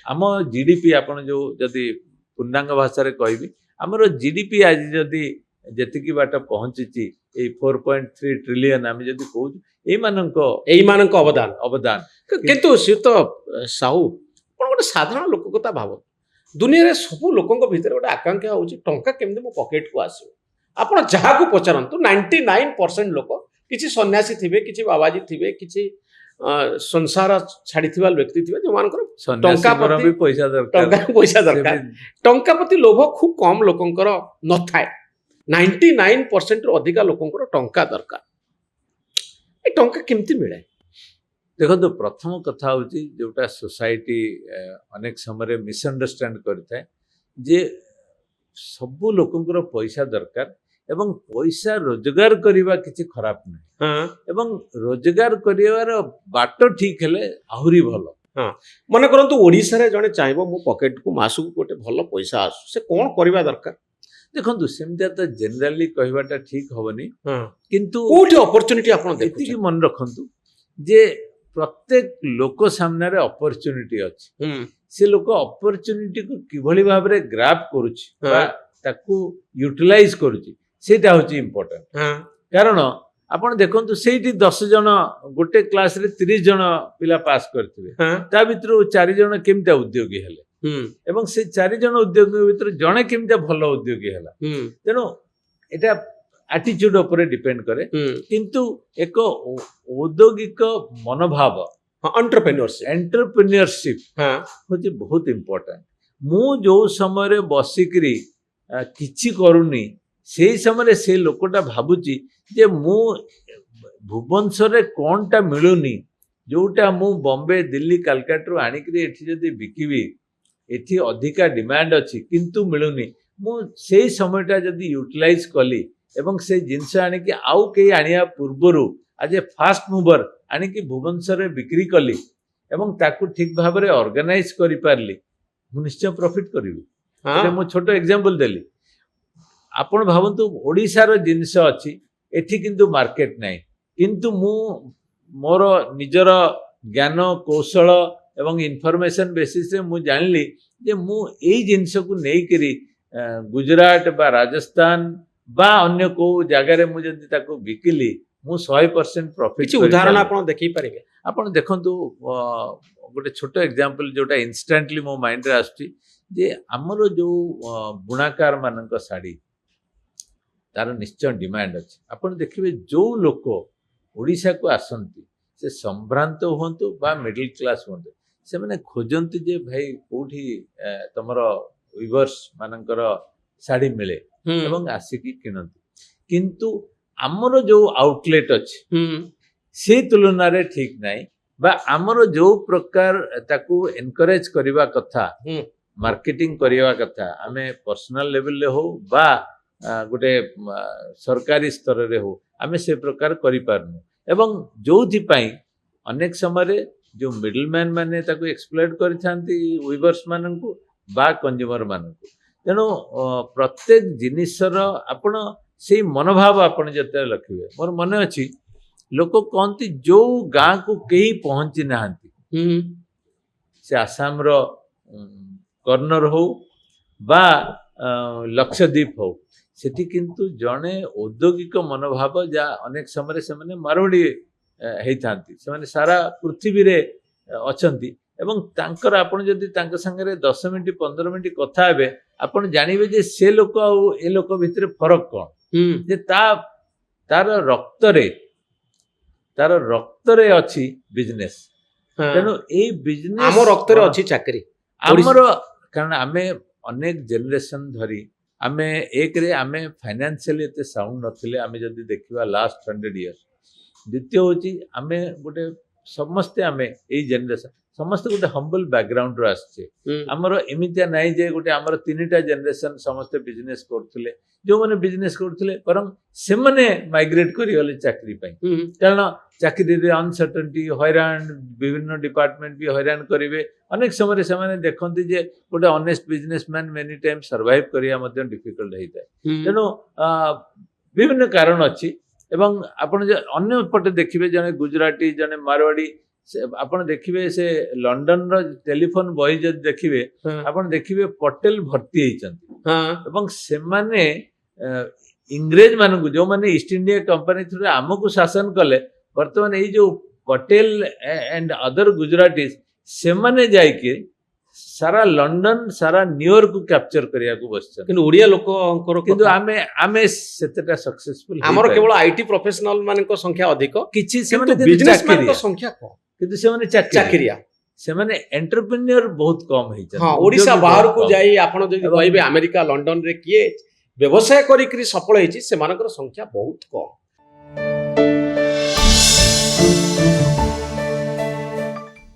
आम जीडीपी आपण जो जदि पूर्णांग भाषा रे कहबी हमर जीडीपी आज जदि जेतिकी बाट पहुंची 4.3 ट्रिलियन आम जदि कहू एई अवदान अवदान किंतु सी तो साहू पण गोटे साधारण लोक कथा भाव दुनिया रे सब लोकंक भितर गोटे आकांक्षा होची टंका केमते मो पॉकेट को आसो आपण जहा को पचारंतु 99% लोक किछि सन्यासी थिबे किछि बाबाजी थिबे किछि संसार छाड़ीथिबा व्यक्ति थिबे जो मानकर टंका प्रति पैसा दरकार टंका प्रति लोभ खूब कम लोकंकर न थाए 99% रु अधिका लोकंकर टंका दरकार ए टंका केमती मिले देखो तो प्रथम कथा होची जोटा सोसाइटी अनेक समय मिसअंडरस्टैंड करता है जे सब लोकंकर पैसा दरकार एवं पैसा रोजगार करवा किसी खराब नहीं एवं रोजगार करिवार बाट ठीक हेले आहुरी भल मन करंतु ओडिसा रे जने चाहबो मो पॉकेट को मासु गोटे भल पैसा आसु से कोन करबा दरकार देखंतु सेमता तो जनरली कहबाटा ठीक होबनी किंतु कोठी अपॉर्चुनिटी आपण देखि एति मन रखंतु जे प्रत्येक लोक सामने रे अपॉर्चुनिटी अछि से लोक अपॉर्चुनिटी को किभली भाव रे ग्रैब करूछि बा ताकू यूटिलाइज करूछि सेटा होछि इंपोर्टेंट कारण आपण देखंतु सेठी 10 जन गोटे क्लास रे 30 जन पिला पास करथिबे ता भितर 4 जन केमता उद्योगी हेले एवं से 4 जन उद्योगी भितर जने केमता भलो उद्योगी हला तेनो एटा एटीट्यूड ऊपर डिपेंड करे किंतु एक औद्योगिक मनोभाव एंटरप्रेन्योरशिप होची बहुत इंपोर्टेंट मु जो समय रे बसिकरी किछि करूनी से समय से लोकटा भाबुची जे मु भुवनेश्वर रे कोनटा मिलुनी जोटा मु बॉम्बे दिल्ली कलकत्ता आनिकरी एठी जदी बिकिबी एठी अधिका डिमांड अछि किंतु मिलुनी मु से समयटा जदी यूटिलाइज कली एवं से जिनस आनिकी आउ के आनिया पूर्वरु आज फास्ट मूवर आनिकी भुवनेश्वर रे बिक्री कली एवं ताकू ठीक भाव रे ऑर्गेनाइज करि पारली मु निश्चय प्रॉफिट करिवि मु छोटो एग्जांपल देली आपण भावंतु ओडिसा रो जिनस अछि एठी किंतु मार्केट नाही किंतु मु मोर निजर ज्ञान कौशल एवं इन्फॉर्मेशन बेसिस रे मु जानली जे मु एई जिनस को नै करी गुजरात बा राजस्थान बा अन्य को जगह रे मु जदी ताको बिकिली मु 100% प्रॉफिट किछि उदाहरण आपण देखि परिबे आपण देखंतु गोटे छोटो एग्जांपल जोटा इंस्टेंटली मो माइंड रे आछी जे हमरो जो बुणाकार मानक साड़ी तार निश्चय डिमांड अछि आपण देखिबे जो लोक ओडिसा को आसंती से संभ्रांत होंतु बा मिडिल क्लास होंतु से माने खोजंती जे भाई कोठी तमरो वीवर्स मानकर साड़ी मिले एवं आसिकी किनंती किंतु हमरो जो आउटलेट अछि से तुलना रे ठीक नाही बा हमरो जो प्रकार ताकू एनकरेज करिवा कथा मार्केटिंग करिवा कथा हमें पर्सनल लेवल ले हो बा गोटे सरकारी स्तर रे हो आमे से प्रकार करि पारनु एवं जोथि पई अनेक समय जो मिडल मैन माने ताको एक्सप्लॉइट करिथांती वीवर्स माननकु बा कंज्यूमर माननकु तेनो प्रत्येक जिनिसर आपण से मनोभाव आपण जते लखिबे मोर मने अछि लोक कहंती जो गां को केही पहुंची नाहंती से आसाम रो कर्नर हो बा लक्षद्वीप हो सेठी किंतु जने औद्योगिक मनोभाव जा अनेक समय से माने मारवाड़ी हेइथांती से माने सारा पृथ्वी रे अछंती एवं तांकर आपण जदी तांक संगे 10 मिनिट 15 मिनिट कथा हेबे आपण जानिबे जे से लोक आ ए लोक भितर फरक कोन जे तार रक्त रे अछि बिजनेस तेनो ए बिजनेस हम रक्त रे अछि चाकरी हमर कारण आमे अनेक जनरेशन धरी आमे एक रे आमे फाइनेंशियली एते साउंड नथिले आमे जदी देखिबा लास्ट 100 इयर्स द्वितीय होची आमे गोटे समस्त आमे ए जनरेशन समस्त गोटे हम्बल बैकग्राउंड रो आछे हमर एमितिया नाही जे गोटे हमर तीनटा जनरेशन समस्त बिजनेस करथिले जो माने बिजनेस करथिले परम से माने माइग्रेट करि गले चाकरी पई कारण चाकरी रे अनसर्टेनिटी हैरान विभिन्न डिपार्टमेंट भी हैरान करिवे अनेक समय से माने देखंती जे गोटे honest businessman many time survive करिया मध्ये डिफिकल्ट हेइताय तेनो विभिन्न कारण अछि एवं आपण जे अन्य पटे देखिबे जने गुजराती जने मारवाड़ी ଆପଣ ଦେଖିବେ ସେ ଲଣ୍ଡନର ଟେଲିଫୋନ ବହି ଯଦି ଦେଖିବେ ଆପଣ ଦେଖିବେ ପଟେଲ ଭର୍ତ୍ତି ହେଇଛନ୍ତି ଏବଂ ସେମାନେ ଇଂରେଜ ମାନଙ୍କୁ ଯୋଉମାନେ ଇଷ୍ଟ ଇଣ୍ଡିଆ କମ୍ପାନୀ ଥ୍ରୁରେ ଆମକୁ ଶାସନ କଲେ ବର୍ତ୍ତମାନ ଏଇ ଯୋଉ ପଟେଲ ଆଣ୍ଡ ଅଦର ଗୁଜରାଟିଜ ସେମାନେ ଯାଇକି ସାରା ଲଣ୍ଡନ ସାରା ନ୍ୟୁୟର୍କକୁ କ୍ୟାପଚର କରିବାକୁ ବସିଛନ୍ତି କିନ୍ତୁ ଓଡିଆ ଲୋକଙ୍କର କିନ୍ତୁ ଆମେ ସେତେଟା ସକ୍ସେସଫୁଲ ଆମର କେବଳ ଆଇଟି ପ୍ରଫେସନାଲ ମାନଙ୍କ ସଂଖ୍ୟା ଅଧିକ କିଛି କିନ୍ତୁ ସେମାନେ ବିଜନେସ ମାନଙ୍କ ସଂଖ୍ୟା କମ କିନ୍ତୁ ସେମାନେ ଚାକିରିଆ ସେମାନେ ଏଣ୍ଟରପ୍ରେନ୍ୟୁର ବହୁତ କମ ହେଇଛନ୍ତି ହଁ ଓଡିଶା ଉଦ୍ୟୋଗୀ ବାହାରକୁ ବହୁତ କମ। ଯାଇ ଆପଣ ଯଦି ଏବଂ- କହିବେ ଆମେରିକା ଲଣ୍ଡନରେ କିଏ ବ୍ୟବସାୟ କରିକି ସଫଳ ହେଇଛି ସେମାନଙ୍କର ସଂଖ୍ୟା ବହୁତ କମ